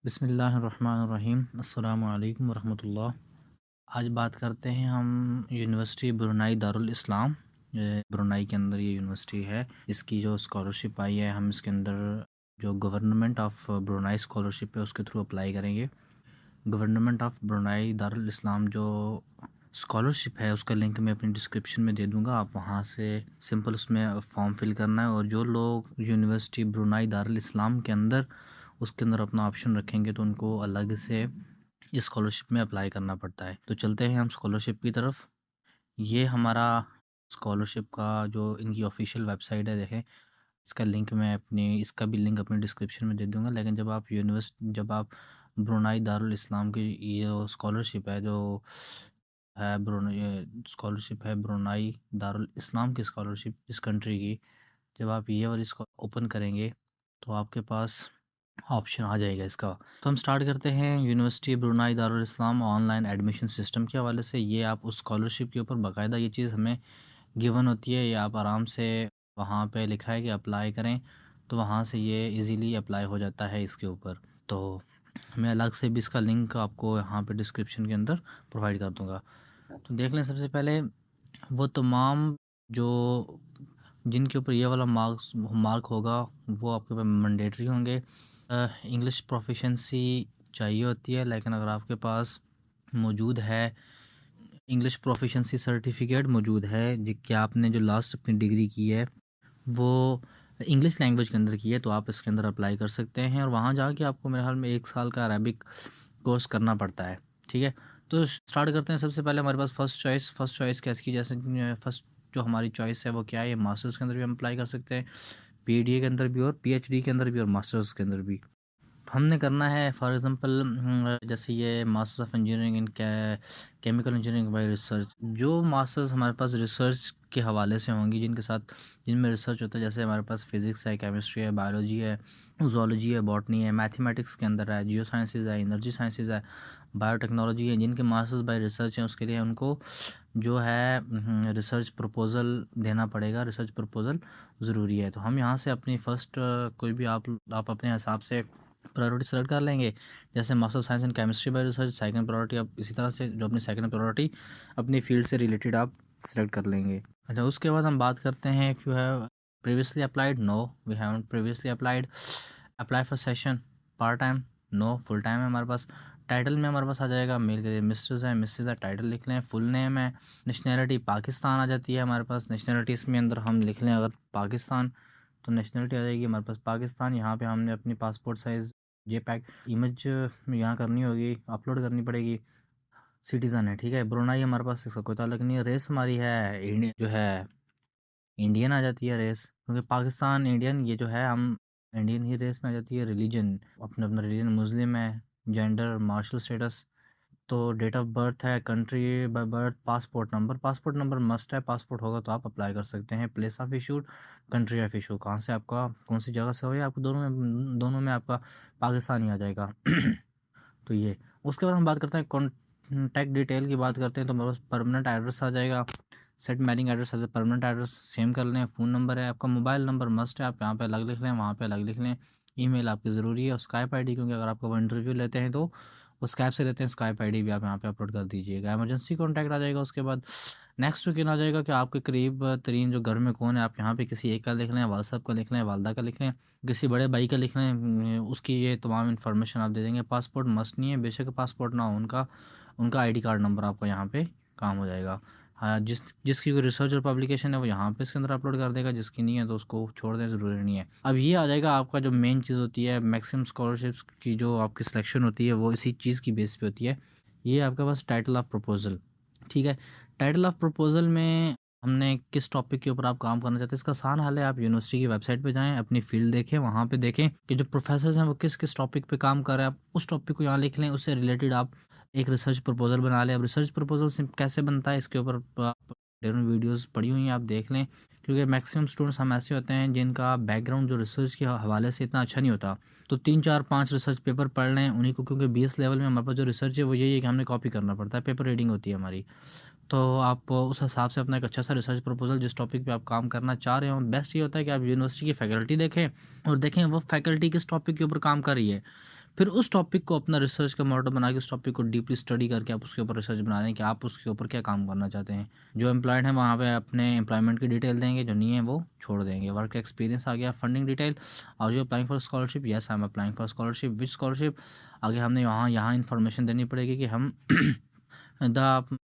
बिस्मिल्लाहिर्रहमानिर्रहीम। अस्सलामु अलैकुम वरहमतुल्लाह। आज बात करते हैं हम यूनिवर्सिटी ब्रुनाई दारुल इस्लाम। ब्रुनाई के अंदर ये यूनिवर्सिटी है। इसकी जो स्कॉलरशिप आई है, हम इसके अंदर जो गवर्नमेंट ऑफ ब्रुनाई स्कॉलरशिप है उसके थ्रू अप्लाई करेंगे। गवर्नमेंट ऑफ ब्रुनाई दारुल इस्लाम जो स्कॉलरशिप है उसका लिंक मैं अपनी डिस्क्रिप्शन में दे दूँगा। आप वहाँ से सिंपल उसमें फॉर्म फिल करना है, और जो लोग यूनिवर्सिटी ब्रुनाई दारुल इस्लाम के अंदर उसके अंदर अपना ऑप्शन रखेंगे तो उनको अलग से इस स्कॉलरशिप में अप्लाई करना पड़ता है। तो चलते हैं हम स्कॉलरशिप की तरफ। ये हमारा स्कॉलरशिप का जो इनकी ऑफिशियल वेबसाइट है, देखें। इसका भी लिंक अपने डिस्क्रिप्शन में दे दूँगा। लेकिन जब आप ब्रुनाई दारुल इस्लाम की ये जो स्कॉलरशिप है, जो है स्कॉलरशिप है ब्रुनाई दारुल इस्लाम की स्कॉलरशिप इस कंट्री की, जब आप ये वाली इसको ओपन करेंगे तो आपके पास ऑप्शन आ जाएगा इसका। तो हम स्टार्ट करते हैं यूनिवर्सिटी ब्रुनाई दारुल इस्लाम ऑनलाइन एडमिशन सिस्टम के हवाले से। ये आप उस स्कॉलरशिप के ऊपर बाकायदा ये चीज़ हमें गिवन होती है। ये आप आराम से वहाँ पे लिखा है कि अप्लाई करें, तो वहाँ से ये इजीली अप्लाई हो जाता है इसके ऊपर। तो मैं अलग से भी इसका लिंक आपको यहाँ पे डिस्क्रिप्शन के अंदर प्रोवाइड कर दूँगा। तो देख लें, सबसे पहले वो तमाम जो जिनके ऊपर ये वाला मार्क होगा वो आपके पास मैंडेटरी होंगे। इंग्लिश प्रोफिशिएंसी चाहिए होती है, लेकिन अगर आपके पास मौजूद है इंग्लिश प्रोफिशिएंसी सर्टिफिकेट मौजूद है कि आपने जो लास्ट अपनी डिग्री की है वो इंग्लिश लैंग्वेज के अंदर की है, तो आप इसके अंदर अप्लाई कर सकते हैं। और वहाँ जाके आपको मेरे ख्याल में 1 साल का अरबिक कोर्स करना पड़ता है। ठीक है, तो स्टार्ट करते हैं। सबसे पहले हमारे पास फर्स्ट चॉइस कैसी की, जैसे फर्स्ट जो हमारी चॉइस है वो क्या है, ये मास्टर्स के अंदर भी हम अप्लाई कर सकते हैं, पीडीए के अंदर भी और पीएचडी के अंदर भी और मास्टर्स के अंदर भी। हमने करना है फॉर एग्ज़ाम्पल जैसे ये masters of engineering in chemical engineering bye research. जो मास्टर्स हमारे पास रिसर्च के हवाले से होंगी, जिनमें रिसर्च होता है, जैसे हमारे पास फिज़िक्स है, केमिस्ट्री है, बायोलॉजी है, ज़ूलॉजी है, बॉटनी है, मैथमेटिक्स के अंदर है, जियो साइंसेज़ है, एनर्जी साइंसेज़ है, बायोटेक्नोलॉजी है, जिनके मास्टर्स बाय रिसर्च हैं उसके लिए उनको जो है रिसर्च प्रपोज़ल देना पड़ेगा। रिसर्च प्रपोज़ल ज़रूरी है। तो हम यहाँ से अपनी फ़र्स्ट कोई भी आप अपने हिसाब से प्रायोरिटी सेलेक्ट कर लेंगे। जैसे master of science in chemistry by research, second priority आप इसी तरह से जो अपनी सेकंड प्रायोरिटी अपनी फील्ड से रिलेटेड आप सेलेक्ट कर लेंगे। अच्छा, उसके बाद हम बात करते हैं if you have previously applied, no we haven't previously applied. Apply for session part time, no full time है हमारे पास। टाइटल में हमारे पास आ जाएगा मेल के लिए मिस्टर्स है, मिसेज है, टाइटल लिख लें। फुल नेम है, नेशनैलिटी पाकिस्तान आ जाती है हमारे पास। नेशनैलिटी इसमें अंदर हम लिख लें अगर पाकिस्तान, तो नेशनलिटी आ जाएगी हमारे पास पाकिस्तान। यहाँ पे हमने अपनी पासपोर्ट साइज़ जेपैग इमेज यहाँ करनी होगी, अपलोड करनी पड़ेगी। सिटीज़न है, ठीक है। ब्रुनाई हमारे पास इसका कोई ताल्लुक नहीं है। रेस हमारी है इंडियन, जो है इंडियन आ जाती है रेस, क्योंकि पाकिस्तान इंडियन ये जो है हम इंडियन ही रेस में आ जाती है। रिलीजन अपना अपना रिलीजन मुस्लिम है। Gender marital status. तो डेट ऑफ बर्थ है, country by birth, passport number must है। पासपोर्ट होगा तो आप अप्लाई कर सकते हैं। Place of issued, country of issue, कहाँ से आपका कौन सी जगह से हो, या आपको दोनों में आपका पाकिस्तान ही आ जाएगा। तो ये, उसके बाद हम बात करते हैं कॉन्टैक्ट डिटेल की बात करते हैं, तो हमारे पास परमानेंट एड्रेस आ जाएगा। Set mailing address as a permanent address same कर लें। फ़ोन नंबर है आपका, मोबाइल नंबर मस्ट है, आप यहाँ पे अलग लिख लें, वहाँ पे अलग लिख लें। ईमेल आपकी ज़रूरी है, और स्काइप आईडी, क्योंकि अगर आपका वो इंटरव्यू लेते हैं तो वो स्काइप से लेते हैं। स्काइप आईडी भी आप यहाँ पे अपलोड कर दीजिएगा। इमरजेंसी कॉन्टैक्ट आ जाएगा। उसके बाद नेक्स्ट टू किन आ जाएगा कि आपके करीब तरीन जो घर में कौन है, आप यहाँ पे किसी एक का लिख लें, वाल साहब का लिख लें, वालदा का लिख लें, किसी बड़े भाई का लिख लें, उसकी ये तमाम इन्फॉर्मेशन आप दे देंगे। पासपोर्ट मस्ट नहीं है, बेशक पासपोर्ट ना हो, उनका उनका आईडी कार्ड नंबर आपको यहाँ पे काम हो जाएगा। हाँ, जिसकी कोई रिसर्च और पब्लिकेशन है वो यहाँ पे इसके अंदर अपलोड कर देगा, जिसकी नहीं है तो उसको छोड़ दें, ज़रूरी नहीं है। अब ये आ जाएगा आपका जो मेन चीज़ होती है, मैक्सिमम स्कॉलरशिप्स की जो आपकी सिलेक्शन होती है वो इसी चीज़ की बेस पे होती है। ये आपके पास टाइटल ऑफ प्रपोजल, ठीक है। टाइटल ऑफ प्रपोजल में हमने किस टॉपिक के ऊपर आप काम करना चाहते हैं, इसका आसान हल है। आप यूनिवर्सिटी की वेबसाइट पे जाएँ, अपनी फ़ील्ड देखें, वहाँ पे देखें कि जो प्रोफ़ेसर्स हैं वो किस टॉपिक पे काम कर रहे हैं, आप उस टॉपिक को यहाँ लिख लें। उससे रिलेटेड आप एक रिसर्च प्रपोज़ल बना लें। अब रिसर्च प्रपोज़ल सिम कैसे बनता है, इसके ऊपर आप ढेरों वीडियोज़ पड़ी हुई हैं, आप देख लें। क्योंकि मैक्सिमम स्टूडेंट्स हम ऐसे होते हैं जिनका बैकग्राउंड जो रिसर्च के हवाले से इतना अच्छा नहीं होता, तो 3, 4, 5 रिसर्च पेपर पढ़ लें उन्हीं को, क्योंकि बीएस लेवल में हमारे पास जो रिसर्च है वो यही है कि हमने कॉपी करना पड़ता है, पेपर रीडिंग होती है हमारी। तो आप उस हिसाब से अपना एक अच्छा सा रिसर्च प्रपोज़ल जिस टॉपिक पे आप काम करना चाह रहे हो, बेस्ट ये होता है कि आप यूनिवर्सिटी की फैकल्टी देखें और देखें वो फैकल्टी किस टॉपिक के ऊपर काम कर रही है। फिर उस टॉपिक को अपना रिसर्च का मॉडल बना के उस टॉपिक को डीपली स्टडी करके आप उसके ऊपर रिसर्च बना दें कि आप उसके ऊपर क्या काम करना चाहते हैं। जो एम्प्लॉयड हैं वहाँ पे अपने एम्प्लॉयमेंट की डिटेल देंगे, जो नहीं है वो छोड़ देंगे। वर्क एक्सपीरियंस आ गया, funding detail, are you applying for scholarship, yes I am applying for scholarship, which scholarship. आगे हमने वहाँ यहाँ इन्फॉर्मेशन देनी पड़ेगी कि हम the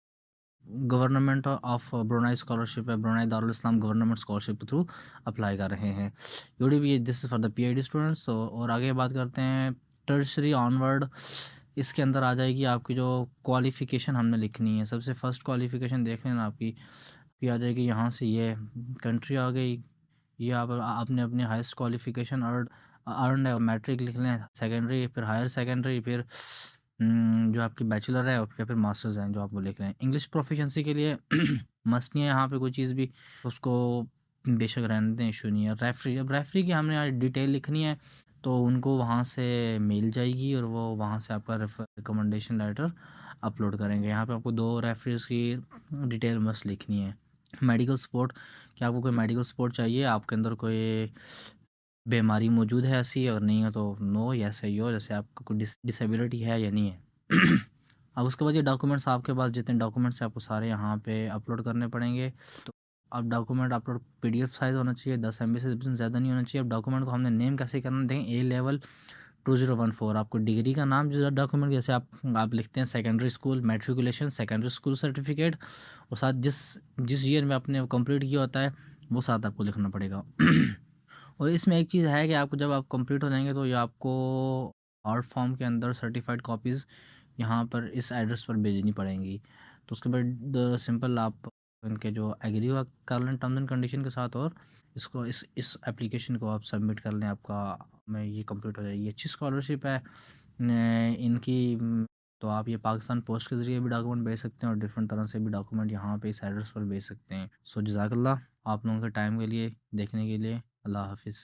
government of Brunei scholarship है, Brunei Darussalam government scholarship के थ्रू अप्लाई कर रहे हैं। UDB this is for the PID students. और आगे बात करते हैं टर्शरी ऑनवर्ड। इसके अंदर आ जाएगी आपकी जो क्वालिफ़िकेशन हमने लिखनी है। सबसे फर्स्ट क्वालिफ़िकेशन देख लेना आपकी, ये आ जाएगी यहाँ से, ये कंट्री आ गई। ये आप आपने अपनी हाईएस्ट क्वालिफ़िकेशन अर्न्ड है, मैट्रिक लिख लें, सेकेंडरी, फिर हायर सेकेंडरी, फिर जो आपकी बैचलर है, और फिर मास्टर्स हैं जो आप वो लिख रहे हैं। इंग्लिश प्रोफिशिएंसी के लिए मस्ट नहीं है यहाँ पे कोई चीज़ भी, उसको बेशक रहने दें, इशू नहीं है। रेफ़री, अब रेफ़री की हमने यहाँ डिटेल लिखनी है, तो उनको वहाँ से मिल जाएगी और वो वहाँ से आपका रिकमेंडेशन लेटर अपलोड करेंगे। यहाँ पे आपको 2 रेफ़रीज़ की डिटेल मस्ट लिखनी है। मेडिकल सपोर्ट, क्या आपको कोई मेडिकल सपोर्ट चाहिए? आपके अंदर कोई बीमारी मौजूद है ऐसी? अगर नहीं है तो नो, या सही हो, जैसे आपको कोई डिसेबिलिटी है या नहीं है। अब उसके बाद ये डॉक्यूमेंट्स, आपके पास जितने डॉक्यूमेंट्स हैं आपको सारे यहाँ पे अपलोड करने पड़ेंगे। तो अब डॉक्यूमेंट अपलोड पीडीएफ साइज़ होना चाहिए, 10 एमबी से ज़्यादा नहीं होना चाहिए। अब डॉक्यूमेंट को हमने नेम कैसे करना, देखें ए लेवल 2014, आपको डिग्री का नाम जो डॉक्यूमेंट, जैसे आप लिखते हैं secondary school matriculation, secondary school certificate, और साथ जिस जिस ईयर में आपने कंप्लीट किया होता है वो साथ आपको लिखना पड़ेगा। और इसमें एक चीज़ है कि आपको जब आप कंप्लीट हो जाएंगे तो ये आपको आर्ट फॉर्म के अंदर सर्टिफाइड कॉपीज़ यहाँ पर इस एड्रेस पर भेजनी पड़ेंगी। तो उसके बाद सिंपल आप इनके जो एग्री कर लें टर्म्स एंड कंडीशन के साथ, और इसको इस एप्लीकेशन को आप सबमिट कर लें, आपका में ये कंप्लीट हो जाएगी। अच्छी स्कॉलरशिप है इनकी। तो आप ये पाकिस्तान पोस्ट के ज़रिए भी डॉक्यूमेंट भेज सकते हैं और डिफरेंट तरह से भी डॉक्यूमेंट यहाँ पे इस एड्रेस पर भेज सकते हैं। सो जज़ाकल्लाह आप लोगों के टाइम के लिए, देखने के लिए। अल्लाह हाफ़िज़।